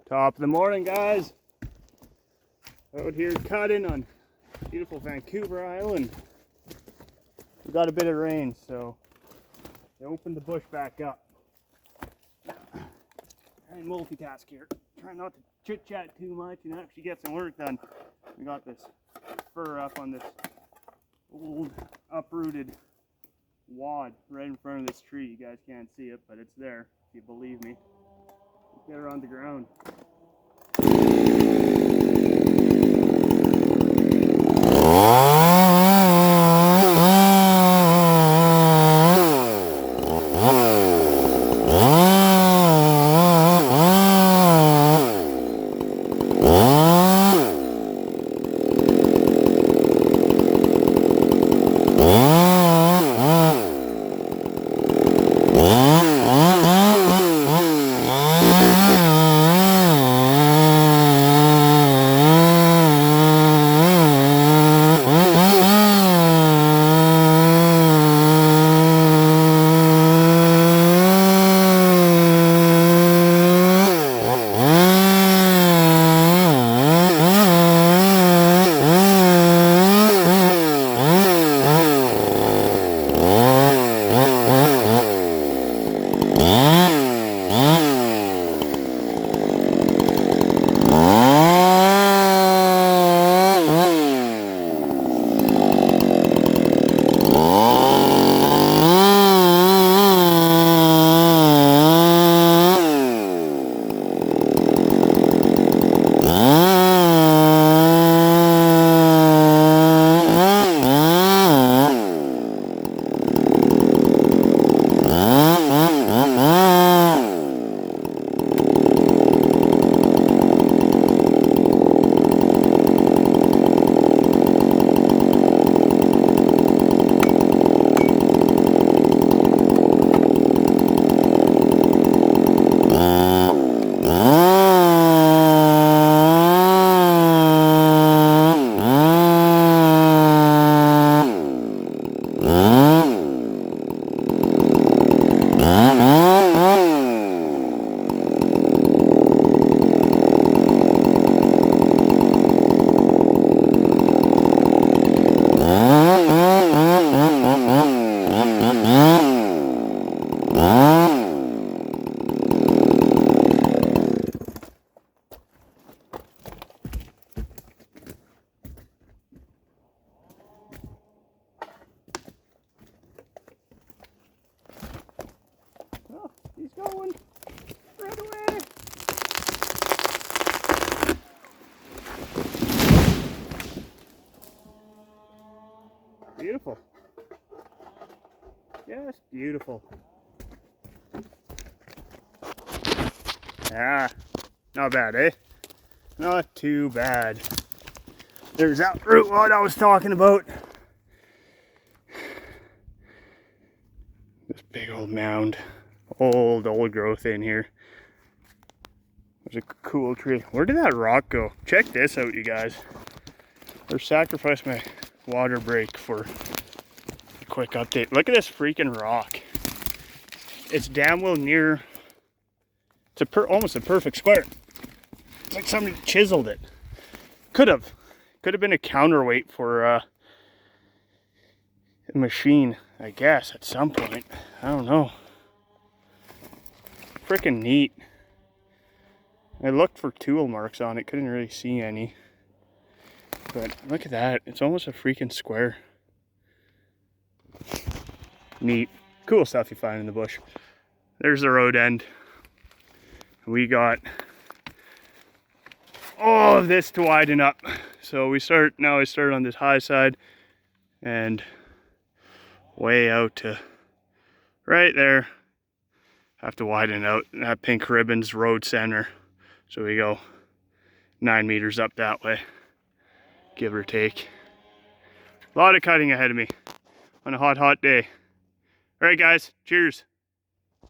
Top of the morning, guys. Out here cutting on beautiful Vancouver Island. We got a bit of rain, so they opened the bush back up. Trying to multitask here. Trying not to chit chat too much and actually get some work done. We got this fir up on this old uprooted wad right in front of this tree. You guys can't see it, but it's there if you believe me. Get her on the ground. Oh, he's going right away. Beautiful. Yes, beautiful. Ah, not bad, eh? Not too bad. There's that root wad I was talking about. This big old mound. Old growth in here. There's a cool tree. Where did that rock go? Check this out, you guys. I sacrificed my water break for a quick update. Look at this freaking rock. It's damn well near. It's almost a perfect square. It's like somebody chiseled it. Could have been a counterweight for a machine, I guess, at some point. I don't know. Freaking neat. I looked for tool marks on it, couldn't really see any. But look at that, it's almost a freaking square. Neat. Cool stuff you find in the bush. There's the road end. We got all of this to widen up. So I start on this high side and way out to right there. Have to widen out. That pink ribbon's road center. So we go 9 meters up that way, give or take. A lot of cutting ahead of me on a hot day. All right, guys, cheers.